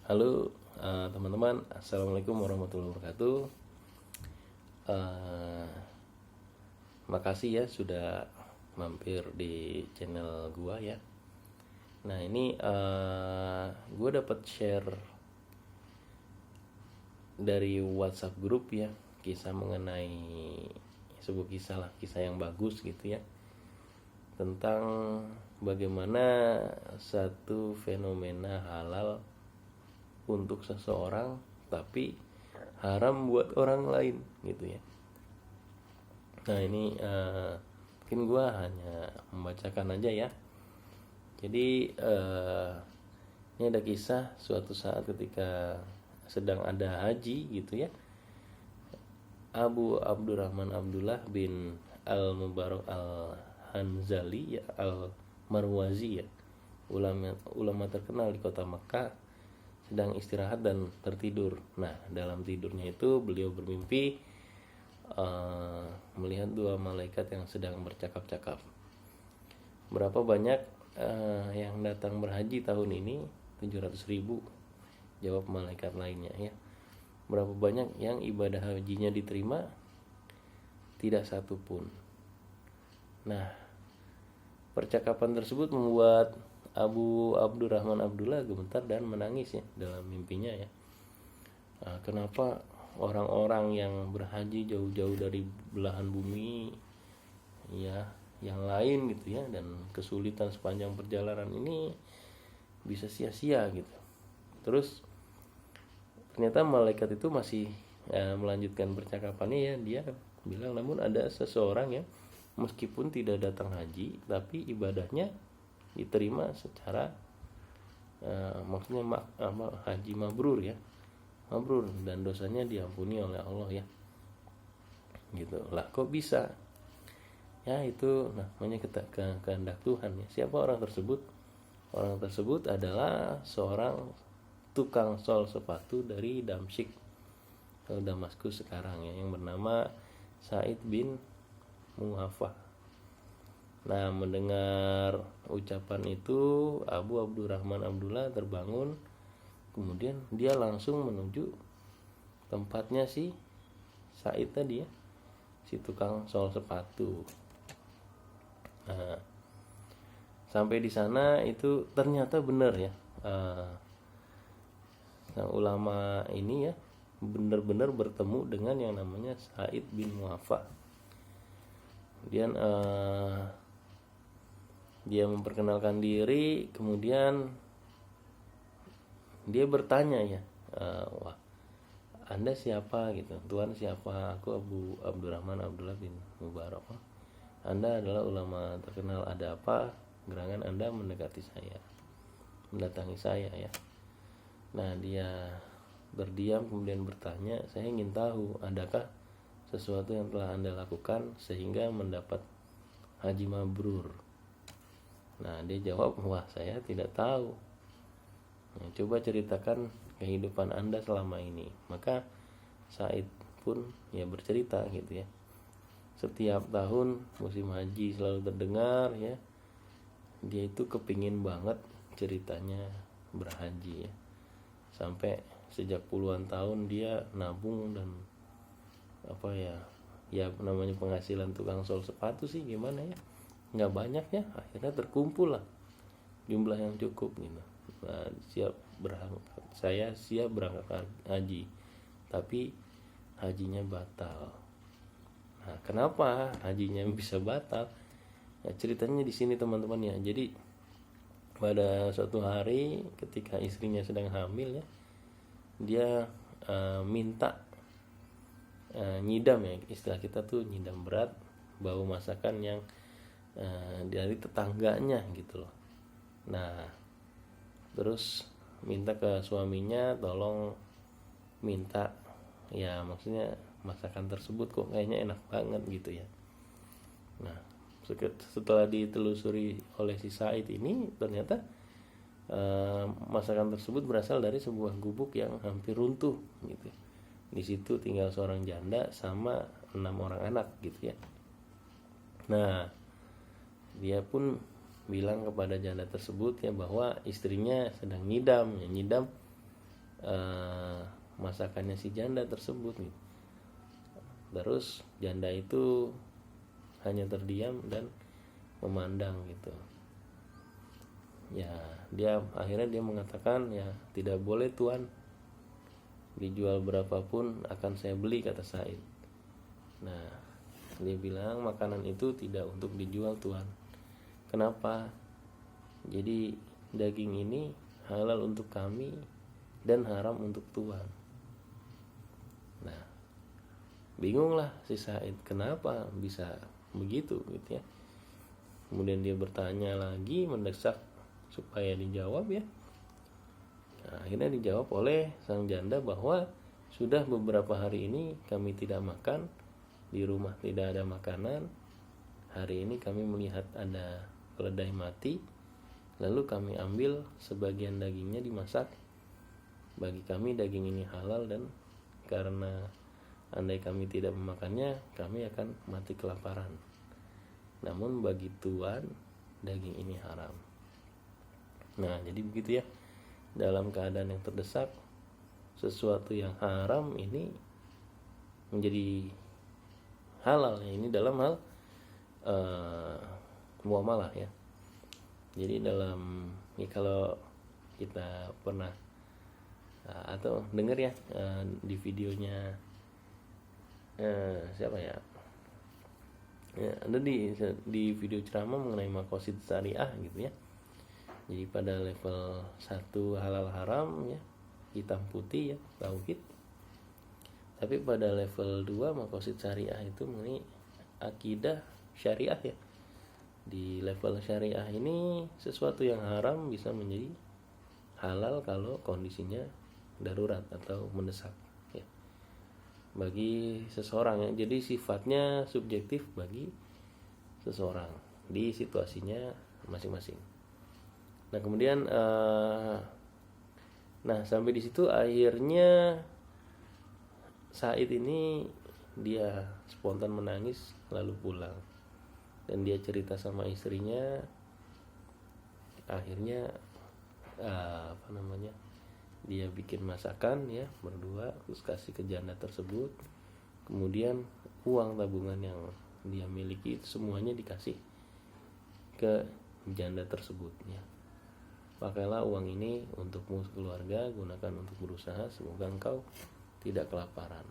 Halo teman-teman, assalamualaikum warahmatullahi wabarakatuh. Eh, Makasih ya sudah mampir di channel gua ya. Nah ini gua dapat share dari WhatsApp grup ya, kisah mengenai sebuah kisah lah, kisah yang bagus gitu ya, tentang bagaimana satu fenomena halal untuk seseorang tapi haram buat orang lain gitu ya. Nah ini mungkin gue hanya membacakan aja ya. Jadi ini ada kisah suatu saat ketika sedang ada haji gitu ya, Abu Abdurrahman Abdullah bin Al-Mubarak Al-Hanzali ya, Al-Marwazi ya, ulama terkenal di kota Mekah, sedang istirahat dan tertidur. Nah dalam tidurnya itu beliau bermimpi melihat dua malaikat yang sedang bercakap-cakap. Berapa banyak yang datang berhaji tahun ini? 700.000, jawab malaikat lainnya ya. Berapa banyak yang ibadah hajinya diterima? Tidak satu pun. Nah percakapan tersebut membuat Abu Abdurrahman Abdullah gemetar dan menangis ya dalam mimpinya ya. Kenapa orang-orang yang berhaji jauh-jauh dari belahan bumi ya yang lain gitu ya, dan kesulitan sepanjang perjalanan ini bisa sia-sia gitu. Terus ternyata malaikat itu masih melanjutkan percakapannya ya. Dia bilang, namun ada seseorang yang meskipun tidak datang haji tapi ibadahnya diterima secara maksudnya haji mabrur ya, mabrur, dan dosanya diampuni oleh Allah ya. Gitu lah, kok bisa ya? Itu namanya kehendak Tuhan ya. Siapa orang tersebut? Orang tersebut adalah seorang tukang sol sepatu dari Damsyik atau Damaskus sekarang ya, yang bernama Sa'id bin Mu'afah. Nah mendengar ucapan itu, Abu Abdurrahman Abdullah terbangun. Kemudian dia langsung menuju tempatnya si Said tadi ya, si tukang sol sepatu. Nah, sampai di sana itu ternyata benar ya, sang ulama ini ya benar-benar bertemu dengan yang namanya Sa'id bin Mu'afah. Kemudian dia memperkenalkan diri, kemudian dia bertanya ya, wah Anda siapa gitu, Tuhan siapa? Aku Abu Abdurrahman Abdullah bin Mubarak. Anda adalah ulama terkenal, ada apa gerangan Anda mendekati saya, mendatangi saya ya. Nah dia berdiam kemudian bertanya, saya ingin tahu adakah sesuatu yang telah Anda lakukan sehingga mendapat haji mabrur. Nah dia jawab, wah saya tidak tahu. Nah, coba ceritakan kehidupan Anda selama ini. Maka Said pun ya bercerita gitu ya. Setiap tahun musim haji selalu terdengar ya, dia itu kepingin banget ceritanya berhaji ya. Sampai sejak puluhan tahun dia nabung, dan apa ya, ya namanya penghasilan tukang sol sepatu sih gimana ya, nggak banyak ya, akhirnya terkumpul lah jumlah yang cukup gitu. Nah, saya siap berangkat haji, tapi hajinya batal. Nah, kenapa hajinya bisa batal? Nah, ceritanya di sini teman-teman ya. Jadi pada suatu hari ketika istrinya sedang hamil ya, dia minta nyidam ya, istilah kita tuh nyidam berat, bau masakan yang dari tetangganya gitu loh. Nah terus minta ke suaminya tolong minta ya, maksudnya masakan tersebut kok kayaknya enak banget gitu ya. Nah setelah ditelusuri oleh si Said ini, ternyata masakan tersebut berasal dari sebuah gubuk yang hampir runtuh gitu. Di situ tinggal seorang janda sama 6 orang anak gitu ya. Nah dia pun bilang kepada janda tersebut ya bahwa istrinya sedang nyidam ya, nyidam masakannya si janda tersebut gitu. Terus janda itu hanya terdiam dan memandang gitu. Ya, akhirnya dia mengatakan, ya tidak boleh tuan, dijual berapapun akan saya beli, kata Said. Nah, dia bilang makanan itu tidak untuk dijual tuan. Kenapa? Jadi daging ini halal untuk kami dan haram untuk tuan. Nah, bingunglah si Said, kenapa bisa begitu gitu ya. Kemudian dia bertanya lagi, mendesak supaya dijawab ya. Nah, akhirnya dijawab oleh sang janda bahwa sudah beberapa hari ini kami tidak makan, di rumah tidak ada makanan. Hari ini kami melihat ada keledai mati, lalu kami ambil sebagian dagingnya dimasak. Bagi kami daging ini halal, dan karena andai kami tidak memakannya, kami akan mati kelaparan. Namun bagi tuan, daging ini haram. Nah, jadi begitu ya. Dalam keadaan yang terdesak, sesuatu yang haram ini menjadi halal ya. Ini dalam hal muamalah ya. Jadi dalam kalau kita pernah atau dengar ya di videonya siapa ya? Ya, ada di video ceramah mengenai maqasid syariah gitu ya. Jadi pada level 1 halal haram ya, hitam putih ya, tauhid. Tapi pada level 2 maqasid syariah itu mengenai akidah syariah ya. Di level syariah ini sesuatu yang haram bisa menjadi halal kalau kondisinya darurat atau mendesak ya, bagi seseorang ya. Jadi sifatnya subjektif bagi seseorang di situasinya masing-masing. Nah kemudian sampai di situ akhirnya Said ini dia spontan menangis lalu pulang, dan dia cerita sama istrinya. Akhirnya dia bikin masakan ya berdua, terus kasih ke janda tersebut. Kemudian uang tabungan yang dia miliki itu semuanya dikasih ke janda tersebut ya. Pakailah uang ini untukmu keluarga, gunakan untuk berusaha, semoga engkau tidak kelaparan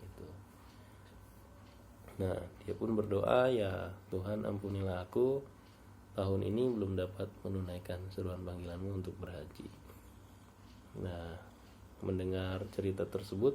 gitu. Nah, dia pun berdoa, ya Tuhan ampunilah aku, tahun ini belum dapat menunaikan seruan panggilanmu untuk berhaji. Nah, mendengar cerita tersebut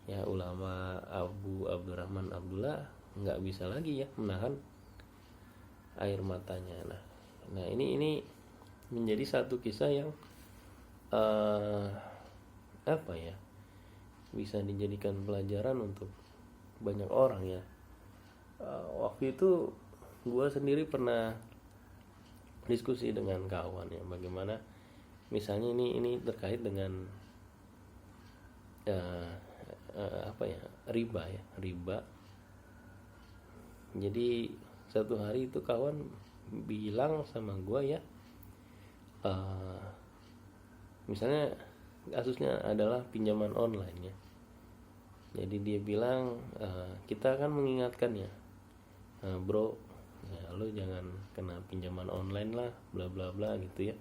ya, ulama Abu Abdurrahman Abdullah nggak bisa lagi ya menahan air matanya. Nah ini menjadi satu kisah yang bisa dijadikan pelajaran untuk banyak orang ya. Waktu itu gue sendiri pernah diskusi dengan kawan ya, bagaimana misalnya ini terkait dengan riba. Jadi satu hari itu kawan bilang sama gue ya, misalnya kasusnya adalah pinjaman online ya. Jadi dia bilang, kita akan mengingatkan ya, bro, ya, lo jangan kena pinjaman online lah, bla bla bla gitu ya.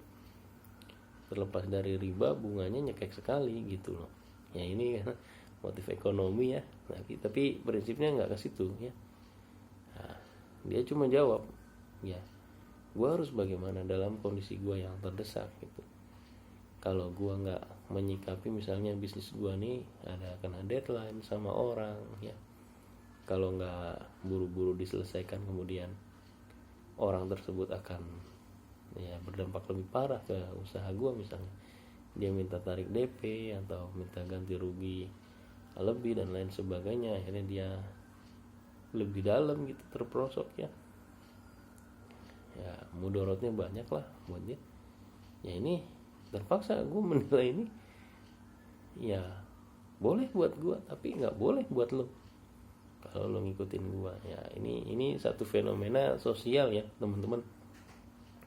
Terlepas dari riba, bunganya nyekek sekali gitu loh. Ya ini kan motif ekonomi ya. Tapi prinsipnya nggak ke situ ya. Nah, dia cuma jawab, ya, gue harus bagaimana dalam kondisi gue yang terdesak gitu. Kalau gue nggak menyikapi misalnya bisnis gue nih kena deadline sama orang ya, kalau nggak buru-buru diselesaikan, kemudian orang tersebut akan ya berdampak lebih parah ke usaha gue. Misalnya dia minta tarik DP atau minta ganti rugi lebih dan lain sebagainya, akhirnya dia lebih dalam gitu, terperosok ya mudorotnya banyak lah buat dia. Ya ini terpaksa gue menilai ini ya boleh buat gue, tapi nggak boleh buat lo kalau lo ngikutin gue ya. Ini satu fenomena sosial ya teman-teman.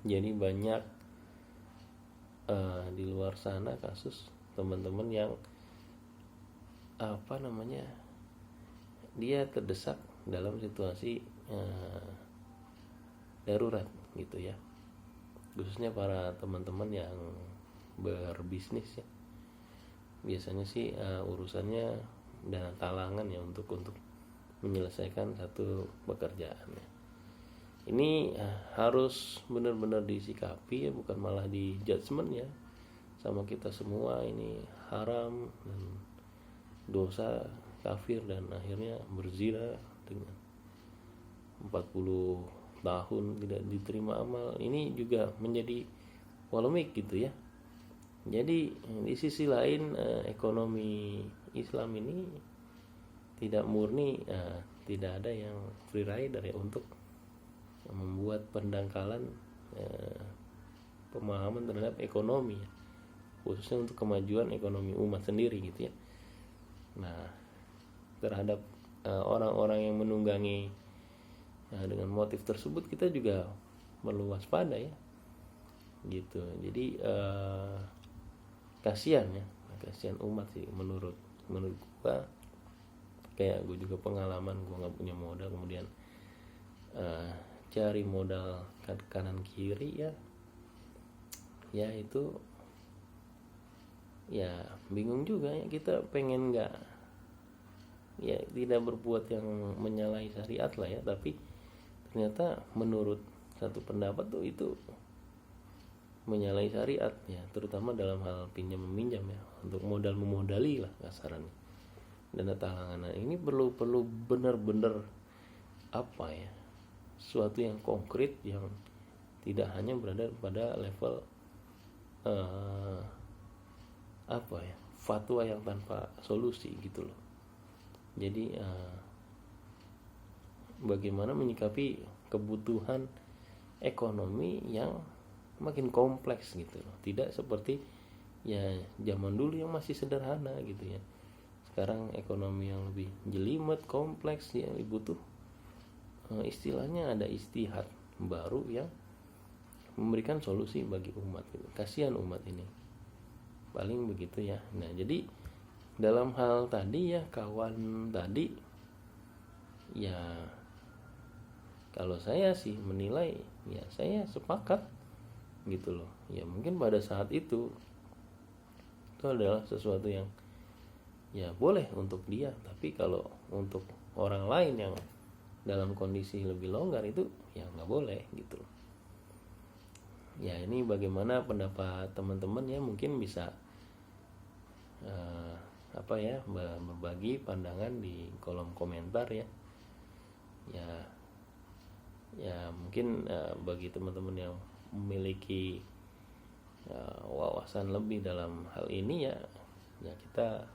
Jadi banyak di luar sana kasus teman-teman yang dia terdesak dalam situasi darurat gitu ya, khususnya para teman-teman yang berbisnis ya. Biasanya sih urusannya dana talangan ya untuk menyelesaikan satu pekerjaan ya. Ini harus benar-benar disikapi ya, bukan malah di judgement ya sama kita semua. Ini haram dan dosa, kafir, dan akhirnya berzina dengan 40 tahun tidak diterima amal. Ini juga menjadi polemik gitu ya. Jadi di sisi lain ekonomi Islam ini tidak murni, tidak ada yang free rider ya untuk membuat pendangkalan pemahaman terhadap ekonomi, khususnya untuk kemajuan ekonomi umat sendiri gitu ya. Nah, terhadap orang-orang yang menunggangi dengan motif tersebut kita juga perlu waspada ya gitu. Jadi kasihan umat sih menurut gua. Kayak gue juga pengalaman, gue nggak punya modal, kemudian cari modal kanan kiri ya itu ya bingung juga ya. Kita pengen nggak ya tidak berbuat yang menyalahi syariat lah ya, tapi ternyata menurut satu pendapat tuh itu menyalahi syariat ya, terutama dalam hal pinjam meminjam ya, untuk modal memodali lah kasarannya. Dana talangan ini perlu benar-benar suatu yang konkret, yang tidak hanya berada pada level fatwa yang tanpa solusi gitu loh. Jadi bagaimana menyikapi kebutuhan ekonomi yang makin kompleks gitu loh. Tidak seperti ya zaman dulu yang masih sederhana gitu ya. Sekarang ekonomi yang lebih jelimet, kompleks ya, butuh istilahnya ada istihad baru yang memberikan solusi bagi umat gitu. Kasihan umat ini, paling begitu ya. Nah, jadi dalam hal tadi ya, kawan tadi ya, kalau saya sih menilai ya saya sepakat gitu loh ya. Mungkin pada saat itu adalah sesuatu yang ya boleh untuk dia, tapi kalau untuk orang lain yang dalam kondisi lebih longgar itu ya nggak boleh gitu loh. Ya ini bagaimana pendapat teman-teman ya, mungkin bisa berbagi pandangan di kolom komentar ya. Ya mungkin bagi teman-teman yang memiliki wawasan lebih dalam hal ini ya kita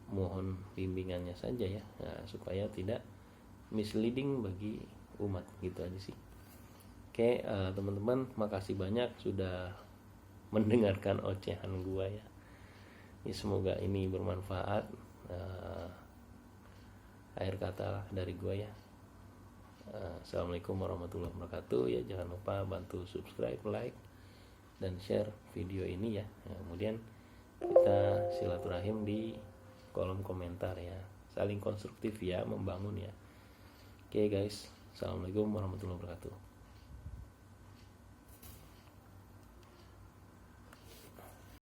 mohon bimbingannya saja ya, supaya tidak misleading bagi umat gitu aja sih. Oke, teman-teman, makasih banyak sudah mendengarkan ocehan gua ya. Semoga ini bermanfaat. Akhir kata dari gua ya. Assalamualaikum warahmatullahi wabarakatuh ya. Jangan lupa bantu subscribe, like, dan share video ini ya. Kemudian kita silaturahim di kolom komentar ya, saling konstruktif ya, membangun ya. Oke guys, assalamualaikum warahmatullahi wabarakatuh.